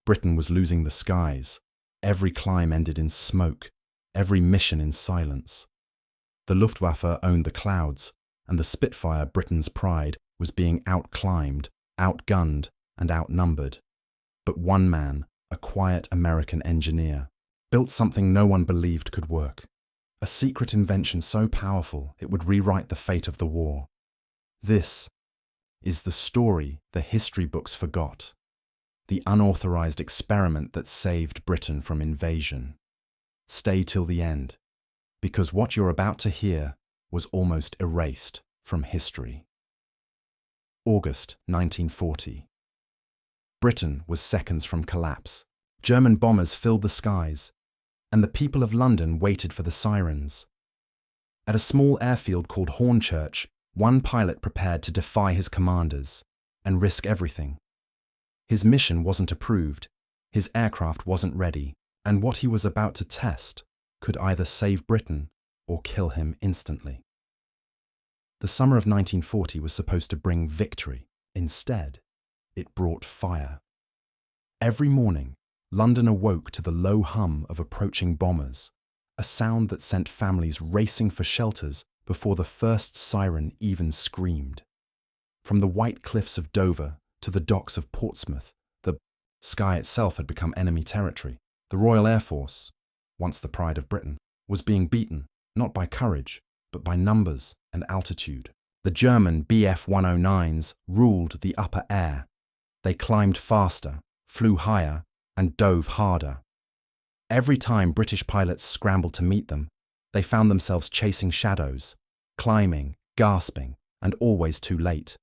Britain was losing the skies. Every climb ended in smoke, every mission in silence. The Luftwaffe owned the clouds, and the Spitfire, Britain's pride, was being outclimbed, outgunned, and outnumbered. But one man, a quiet American engineer, built something no one believed could work. A secret invention so powerful it would rewrite the fate of the war. This is the story the history books forgot. The unauthorized experiment that saved Britain from invasion. Stay till the end, because what you're about to hear was almost erased from history. August 1940. Britain was seconds from collapse. German bombers filled the skies, and the people of London waited for the sirens. At a small airfield called Hornchurch, one pilot prepared to defy his commanders and risk everything. His mission wasn't approved, his aircraft wasn't ready, and what he was about to test could either save Britain or kill him instantly. The summer of 1940 was supposed to bring victory. Instead, it brought fire. Every morning, London awoke to the low hum of approaching bombers, a sound that sent families racing for shelters before the first siren even screamed. From the white cliffs of Dover to the docks of Portsmouth, the sky itself had become enemy territory. The Royal Air Force, once the pride of Britain, was being beaten, not by courage, but by numbers and altitude. The German Bf-109s ruled the upper air. They climbed faster, flew higher, and dove harder. Every time British pilots scrambled to meet them, they found themselves chasing shadows, climbing, gasping, and always too late.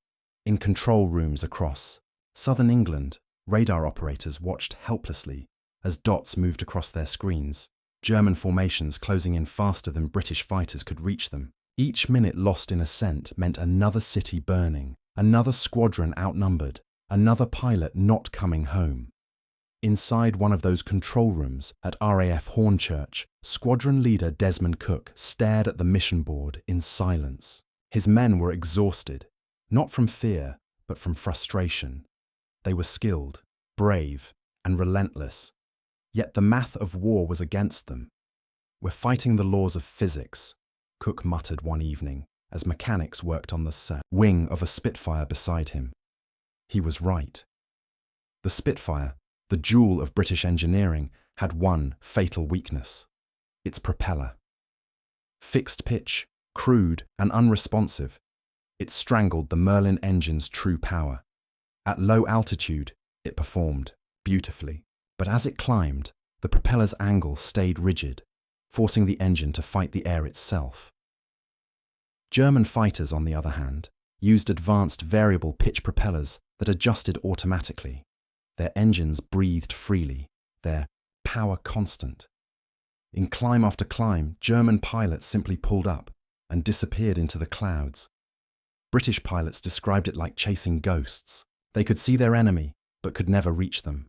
In control rooms across southern England, radar operators watched helplessly as dots moved across their screens, German formations closing in faster than British fighters could reach them. Each minute lost in ascent meant another city burning, another squadron outnumbered, another pilot not coming home. Inside one of those control rooms at RAF Hornchurch, squadron leader Desmond Cook stared at the mission board in silence. His men were exhausted, not from fear, but from frustration. They were skilled, brave, and relentless. Yet the math of war was against them. "We're fighting the laws of physics," Cook muttered one evening as mechanics worked on the wing of a Spitfire beside him. He was right. The Spitfire, the jewel of British engineering, had one fatal weakness: its propeller. Fixed pitch, crude, and unresponsive, it strangled the Merlin engine's true power. At low altitude, it performed beautifully, but as it climbed, the propeller's angle stayed rigid, forcing the engine to fight the air itself. German fighters, on the other hand, used advanced variable pitch propellers that adjusted automatically. Their engines breathed freely, their power constant. In climb after climb, German pilots simply pulled up and disappeared into the clouds. British pilots described it like chasing ghosts. They could see their enemy, but could never reach them.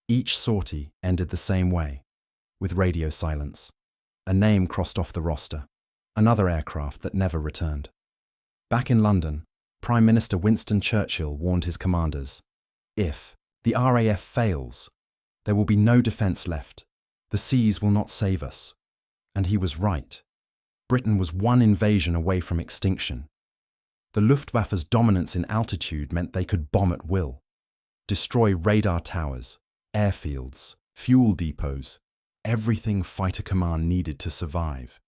Each sortie ended the same way, with radio silence. A name crossed off the roster, another aircraft that never returned. Back in London, Prime Minister Winston Churchill warned his commanders, "If the RAF fails, there will be no defence left. The seas will not save us." And he was right. Britain was one invasion away from extinction. The Luftwaffe's dominance in altitude meant they could bomb at will, destroy radar towers, airfields, fuel depots, everything Fighter Command needed to survive.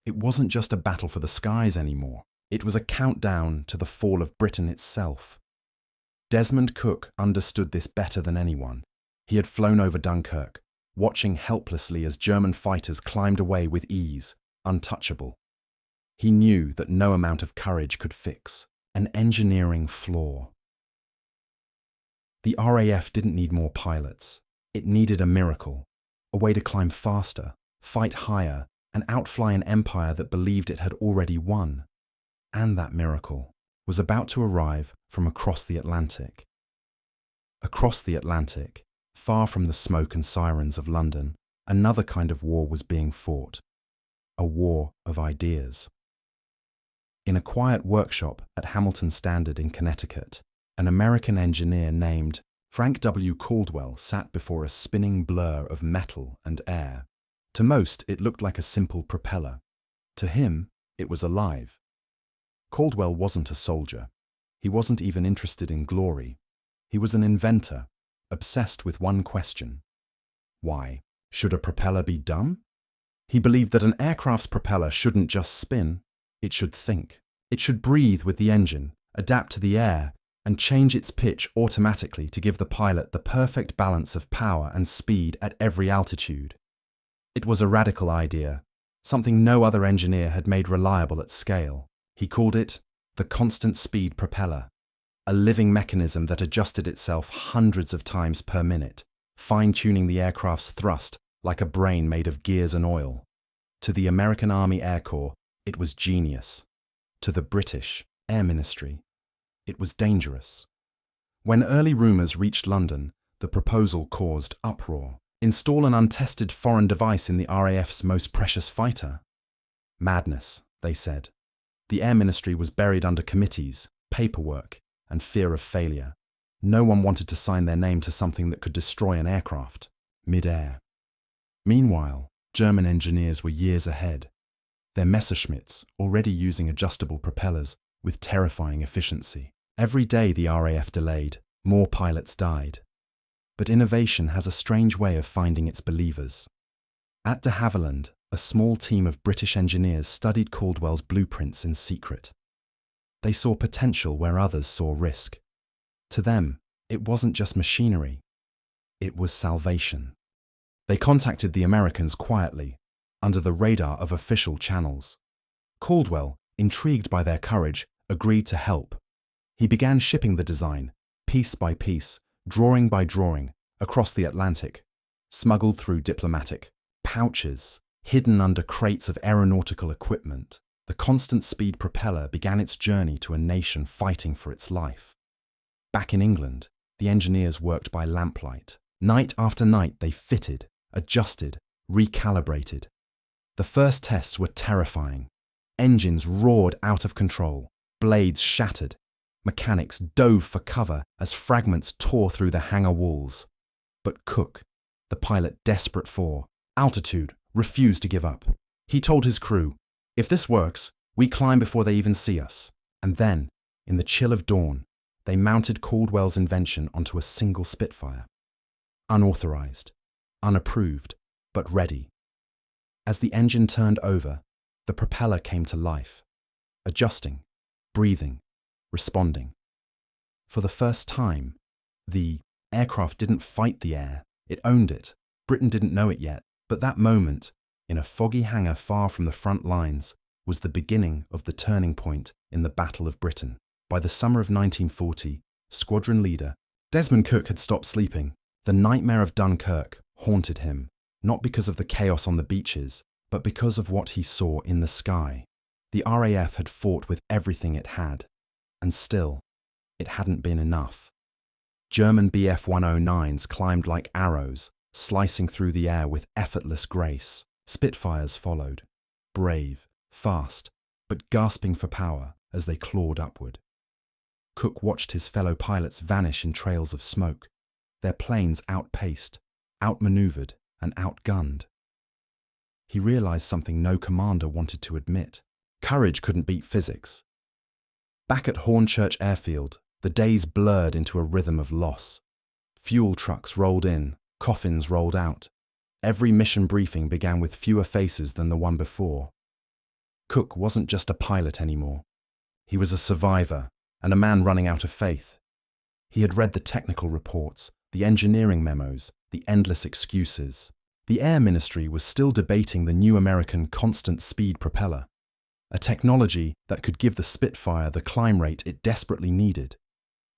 It wasn't just a battle for the skies anymore. It was a countdown to the fall of Britain itself. Desmond Cook understood this better than anyone. He had flown over Dunkirk, watching helplessly as German fighters climbed away with ease, untouchable. He knew that no amount of courage could fix an engineering flaw. The RAF didn't need more pilots. It needed a miracle, a way to climb faster, fight higher, and outfly an empire that believed it had already won. And that miracle was about to arrive from across the Atlantic. Across the Atlantic, far from the smoke and sirens of London, another kind of war was being fought. A war of ideas. In a quiet workshop at Hamilton Standard in Connecticut, an American engineer named Frank W. Caldwell sat before a spinning blur of metal and air. To most, it looked like a simple propeller. To him, it was alive. Caldwell wasn't a soldier. He wasn't even interested in glory. He was an inventor, obsessed with one question. Why? Should a propeller be dumb? He believed that an aircraft's propeller shouldn't just spin, it should think. It should breathe with the engine, adapt to the air, and change its pitch automatically to give the pilot the perfect balance of power and speed at every altitude. It was a radical idea, something no other engineer had made reliable at scale. He called it the constant speed propeller, a living mechanism that adjusted itself hundreds of times per minute, fine-tuning the aircraft's thrust like a brain made of gears and oil. To the American Army Air Corps, it was genius. To the British Air Ministry, it was dangerous. When early rumours reached London, the proposal caused uproar. Install an untested foreign device in the RAF's most precious fighter? Madness, they said. The Air Ministry was buried under committees, paperwork, and fear of failure. No one wanted to sign their name to something that could destroy an aircraft, mid-air. Meanwhile, German engineers were years ahead. Their Messerschmitts already using adjustable propellers with terrifying efficiency. Every day the RAF delayed, more pilots died. But innovation has a strange way of finding its believers. At de Havilland, a small team of British engineers studied Caldwell's blueprints in secret. They saw potential where others saw risk. To them, it wasn't just machinery. It was salvation. They contacted the Americans quietly, under the radar of official channels. Caldwell, intrigued by their courage, agreed to help. He began shipping the design, piece by piece, drawing by drawing, across the Atlantic, smuggled through diplomatic pouches, hidden under crates of aeronautical equipment. The constant speed propeller began its journey to a nation fighting for its life. Back in England, the engineers worked by lamplight. Night after night they fitted, adjusted, recalibrated. The first tests were terrifying. Engines roared out of control, blades shattered. Mechanics dove for cover as fragments tore through the hangar walls. But Cook, the pilot desperate for altitude, refused to give up. He told his crew, "If this works, we climb before they even see us." And then, in the chill of dawn, they mounted Caldwell's invention onto a single Spitfire. Unauthorized, unapproved, but ready. As the engine turned over, the propeller came to life, adjusting, breathing, responding. For the first time, the aircraft didn't fight the air, it owned it. Britain didn't know it yet, but that moment, in a foggy hangar far from the front lines, was the beginning of the turning point in the Battle of Britain. By the summer of 1940, squadron leader Desmond Cook had stopped sleeping. The nightmare of Dunkirk haunted him, not because of the chaos on the beaches, but because of what he saw in the sky. The RAF had fought with everything it had, and still, it hadn't been enough. German Bf 109s climbed like arrows, slicing through the air with effortless grace. Spitfires followed, brave, fast, but gasping for power as they clawed upward. Cook watched his fellow pilots vanish in trails of smoke, their planes outpaced, outmaneuvered, and outgunned. He realized something no commander wanted to admit. Courage couldn't beat physics. Back at Hornchurch Airfield, the days blurred into a rhythm of loss. Fuel trucks rolled in, coffins rolled out. Every mission briefing began with fewer faces than the one before. Cook wasn't just a pilot anymore. He was a survivor and a man running out of faith. He had read the technical reports, the engineering memos, the endless excuses. The Air Ministry was still debating the new American constant speed propeller, a technology that could give the Spitfire the climb rate it desperately needed.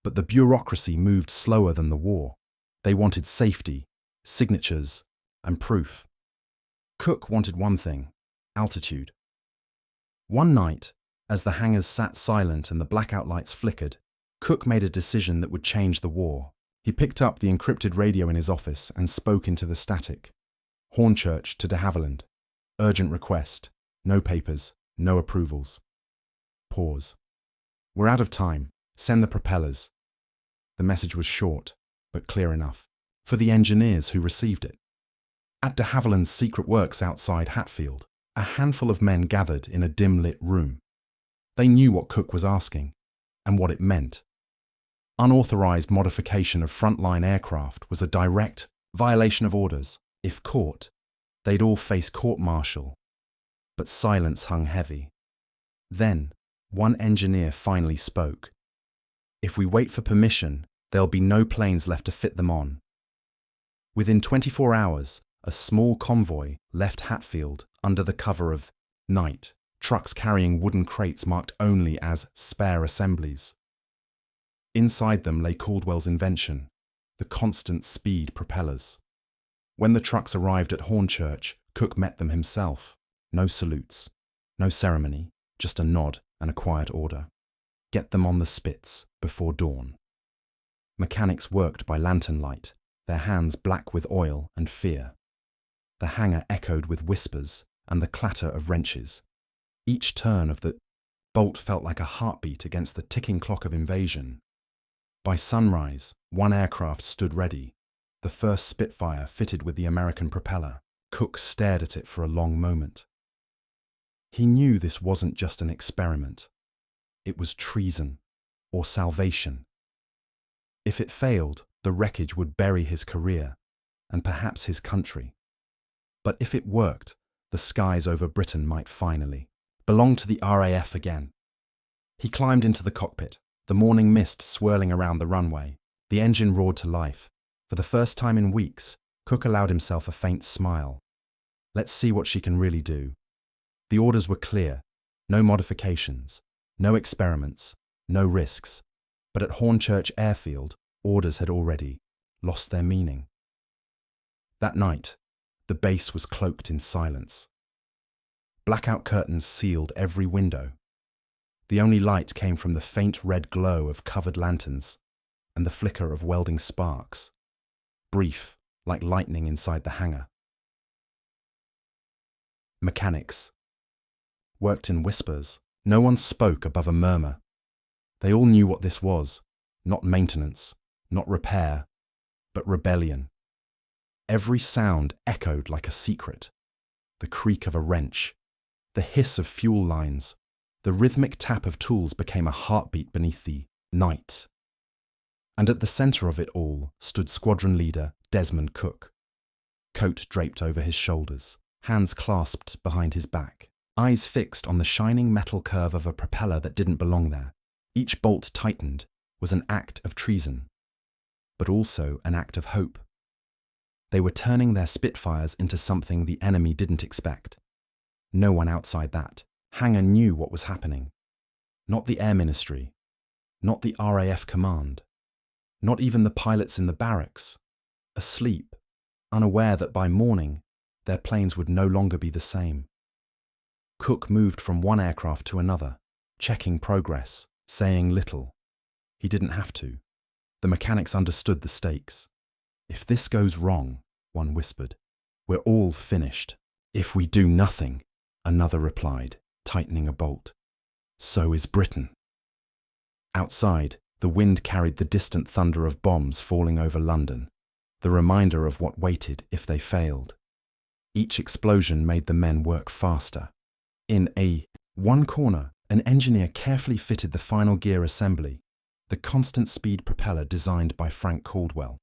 But the bureaucracy moved slower than the war. They wanted safety, signatures, and proof. Cook wanted one thing: altitude. One night, as the hangars sat silent and the blackout lights flickered, Cook made a decision that would change the war. He picked up the encrypted radio in his office and spoke into the static. Hornchurch to de Havilland. Urgent request. No papers. No approvals. Pause. We're out of time. Send the propellers. The message was short, but clear enough for the engineers who received it. At de Havilland's secret works outside Hatfield, a handful of men gathered in a dim-lit room. They knew what Cook was asking, and what it meant. Unauthorized modification of frontline aircraft was a direct violation of orders. If caught, they'd all face court-martial. But silence hung heavy. Then, one engineer finally spoke. "If we wait for permission, there'll be no planes left to fit them on." Within 24 hours, a small convoy left Hatfield under the cover of night, trucks carrying wooden crates marked only as spare assemblies. Inside them lay Caldwell's invention, the constant speed propellers. When the trucks arrived at Hornchurch, Cook met them himself. No salutes, no ceremony, just a nod and a quiet order. Get them on the spits before dawn. Mechanics worked by lantern light, their hands black with oil and fear. The hangar echoed with whispers and the clatter of wrenches. Each turn of the bolt felt like a heartbeat against the ticking clock of invasion. By sunrise, one aircraft stood ready, the first Spitfire fitted with the American propeller. Cook stared at it for a long moment. He knew this wasn't just an experiment. It was treason, or salvation. If it failed, the wreckage would bury his career, and perhaps his country. But if it worked, the skies over Britain might finally belong to the RAF again. He climbed into the cockpit, the morning mist swirling around the runway. The engine roared to life. For the first time in weeks, Cook allowed himself a faint smile. Let's see what she can really do. The orders were clear. No modifications, no experiments, no risks. But at Hornchurch Airfield, orders had already lost their meaning. That night, the base was cloaked in silence. Blackout curtains sealed every window. The only light came from the faint red glow of covered lanterns and the flicker of welding sparks, brief, like lightning inside the hangar. Mechanics worked in whispers. No one spoke above a murmur. They all knew what this was, not maintenance, not repair, but rebellion. Every sound echoed like a secret. The creak of a wrench, the hiss of fuel lines, the rhythmic tap of tools became a heartbeat beneath the night. And at the center of it all stood squadron leader Desmond Cook, coat draped over his shoulders, hands clasped behind his back, eyes fixed on the shining metal curve of a propeller that didn't belong there. Each bolt tightened was an act of treason, but also an act of hope. They were turning their Spitfires into something the enemy didn't expect. No one outside that hangar knew what was happening. Not the Air Ministry, not the RAF command, not even the pilots in the barracks, asleep, unaware that by morning their planes would no longer be the same. Cook moved from one aircraft to another, checking progress, saying little. He didn't have to. The mechanics understood the stakes. "If this goes wrong," one whispered, "we're all finished." "If we do nothing," another replied, tightening a bolt, "so is Britain." Outside, the wind carried the distant thunder of bombs falling over London, the reminder of what waited if they failed. Each explosion made the men work faster. In one corner, an engineer carefully fitted the final gear assembly, the constant speed propeller designed by Frank Caldwell.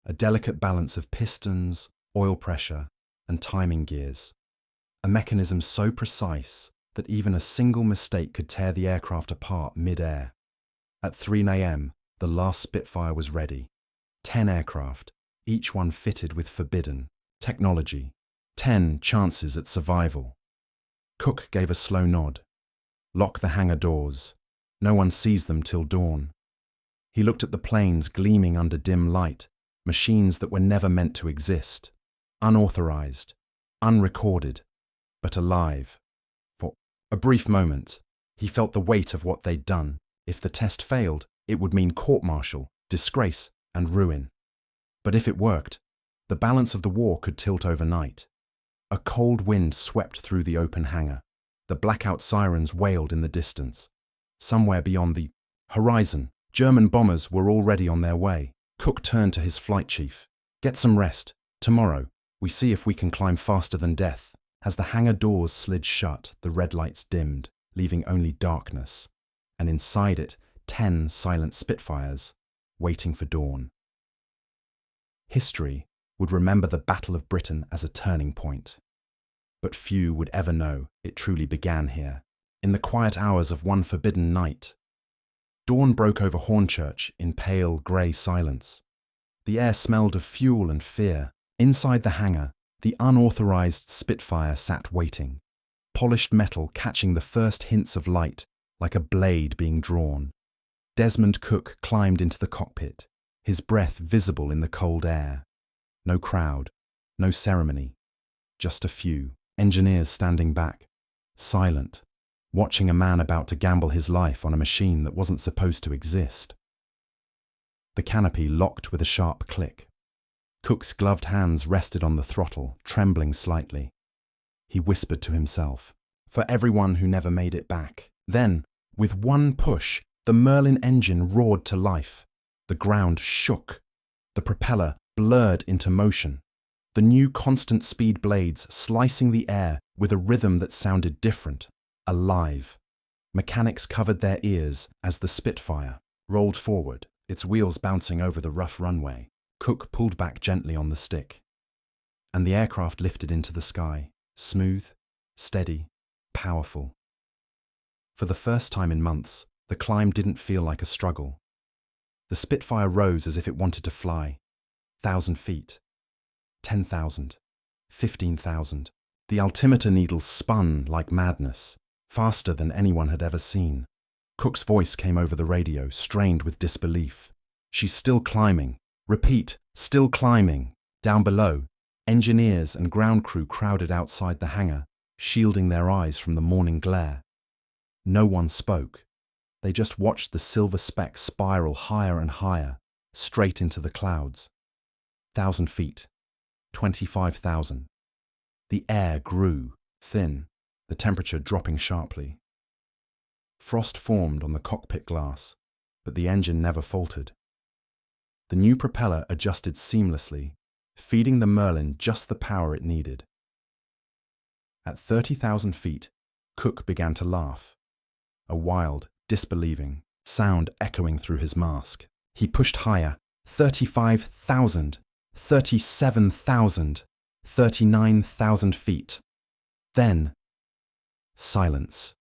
A delicate balance of pistons, oil pressure, and timing gears. A mechanism so precise that even a single mistake could tear the aircraft apart mid-air. At 3 a.m., the last Spitfire was ready. 10 aircraft, each one fitted with forbidden technology. 10 chances at survival. Cook gave a slow nod. Lock the hangar doors. No one sees them till dawn. He looked at the planes gleaming under dim light, machines that were never meant to exist. Unauthorized, unrecorded, but alive. For a brief moment, he felt the weight of what they'd done. If the test failed, it would mean court-martial, disgrace, and ruin. But if it worked, the balance of the war could tilt overnight. A cold wind swept through the open hangar. The blackout sirens wailed in the distance. Somewhere beyond the horizon, German bombers were already on their way. Cook turned to his flight chief. "Get some rest. Tomorrow, we see if we can climb faster than death." As the hangar doors slid shut, the red lights dimmed, leaving only darkness, and inside it, 10 silent Spitfires, waiting for dawn. History would remember the Battle of Britain as a turning point. But few would ever know it truly began here, in the quiet hours of one forbidden night. Dawn broke over Hornchurch in pale, grey silence. The air smelled of fuel and fear. Inside the hangar, the unauthorized Spitfire sat waiting, polished metal catching the first hints of light like a blade being drawn. Desmond Cook climbed into the cockpit, his breath visible in the cold air. No crowd, no ceremony, just a few engineers standing back, silent, watching a man about to gamble his life on a machine that wasn't supposed to exist. The canopy locked with a sharp click. Cook's gloved hands rested on the throttle, trembling slightly. He whispered to himself, "For everyone who never made it back." Then, with one push, the Merlin engine roared to life. The ground shook. The propeller blurred into motion. The new constant speed blades slicing the air with a rhythm that sounded different, alive. Mechanics covered their ears as the Spitfire rolled forward, its wheels bouncing over the rough runway. Cook pulled back gently on the stick, and the aircraft lifted into the sky, smooth, steady, powerful. For the first time in months, the climb didn't feel like a struggle. The Spitfire rose as if it wanted to fly. 1,000 feet, 10,000, 15,000. The altimeter needles spun like madness, faster than anyone had ever seen. Cook's voice came over the radio, strained with disbelief. "She's still climbing. Repeat, still climbing." Down below, engineers and ground crew crowded outside the hangar, shielding their eyes from the morning glare. No one spoke. They just watched the silver speck spiral higher and higher, straight into the clouds. 1,000 feet, 25,000. The air grew, thin, the temperature dropping sharply. Frost formed on the cockpit glass, but the engine never faltered. The new propeller adjusted seamlessly, feeding the Merlin just the power it needed. At 30,000 feet, Cook began to laugh, a wild, disbelieving sound echoing through his mask. He pushed higher. 35,000, 37,000, 39,000 feet. Then, silence.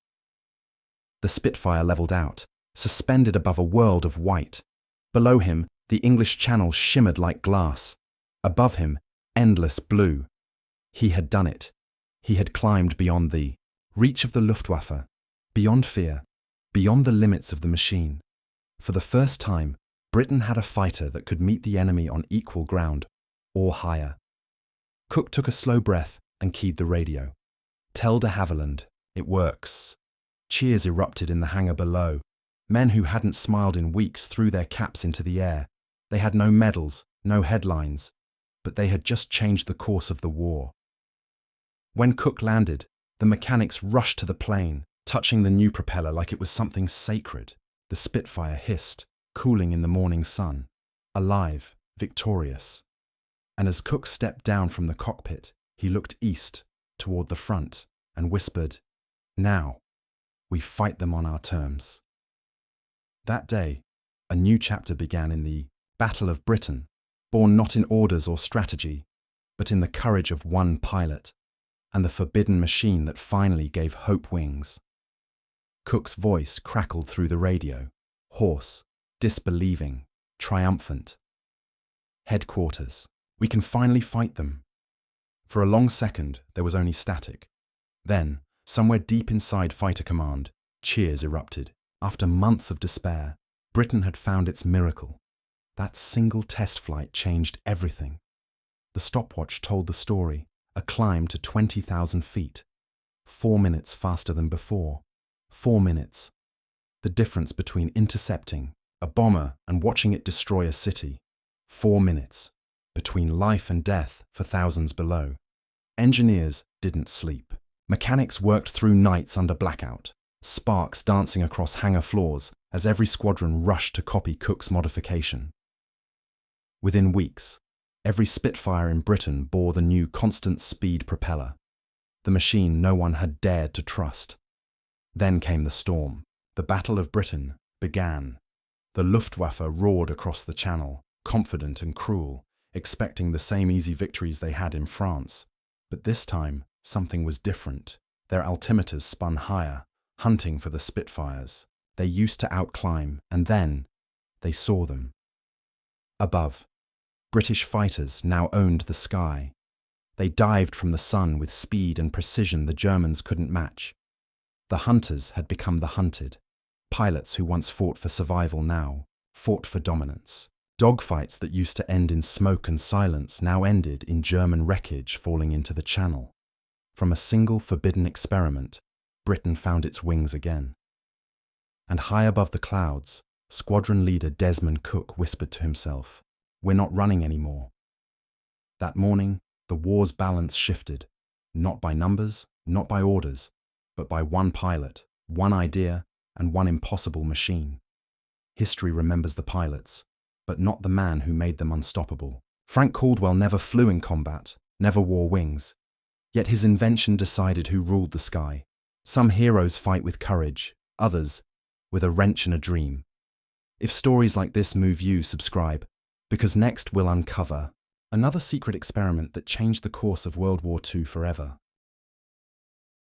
The Spitfire leveled out, suspended above a world of white. Below him, the English Channel shimmered like glass. Above him, endless blue. He had done it. He had climbed beyond the reach of the Luftwaffe, beyond fear, beyond the limits of the machine. For the first time, Britain had a fighter that could meet the enemy on equal ground, or higher. Cook took a slow breath and keyed the radio. "Tell de Havilland, it works." Cheers erupted in the hangar below. Men who hadn't smiled in weeks threw their caps into the air. They had no medals, no headlines, but they had just changed the course of the war. When Cook landed, the mechanics rushed to the plane, touching the new propeller like it was something sacred. The Spitfire hissed, cooling in the morning sun, alive, victorious. And as Cook stepped down from the cockpit, he looked east, toward the front, and whispered, "Now, we fight them on our terms." That day, a new chapter began in the Battle of Britain, born not in orders or strategy, but in the courage of one pilot, and the forbidden machine that finally gave hope wings. Cook's voice crackled through the radio, hoarse, disbelieving, triumphant. "Headquarters, we can finally fight them." For a long second, there was only static. Then, somewhere deep inside Fighter Command, cheers erupted. After months of despair, Britain had found its miracle. That single test flight changed everything. The stopwatch told the story, a climb to 20,000 feet. 4 minutes faster than before. 4 minutes. The difference between intercepting a bomber and watching it destroy a city. 4 minutes. Between life and death for thousands below. Engineers didn't sleep. Mechanics worked through nights under blackout, sparks dancing across hangar floors as every squadron rushed to copy Cook's modification. Within weeks, every Spitfire in Britain bore the new constant-speed propeller, the machine no one had dared to trust. Then came the storm. The Battle of Britain began. The Luftwaffe roared across the Channel, confident and cruel, expecting the same easy victories they had in France. But this time, something was different. Their altimeters spun higher, hunting for the Spitfires. They used to outclimb, and then they saw them. Above, British fighters now owned the sky. They dived from the sun with speed and precision the Germans couldn't match. The hunters had become the hunted. Pilots who once fought for survival now fought for dominance. Dogfights that used to end in smoke and silence now ended in German wreckage falling into the Channel. From a single forbidden experiment, Britain found its wings again. And high above the clouds, squadron leader Desmond Cook whispered to himself, "We're not running anymore." That morning, the war's balance shifted, not by numbers, not by orders, but by one pilot, one idea, and one impossible machine. History remembers the pilots, but not the man who made them unstoppable. Frank Caldwell never flew in combat, never wore wings, yet his invention decided who ruled the sky. Some heroes fight with courage, others with a wrench and a dream. If stories like this move you, subscribe, because next we'll uncover another secret experiment that changed the course of World War II forever.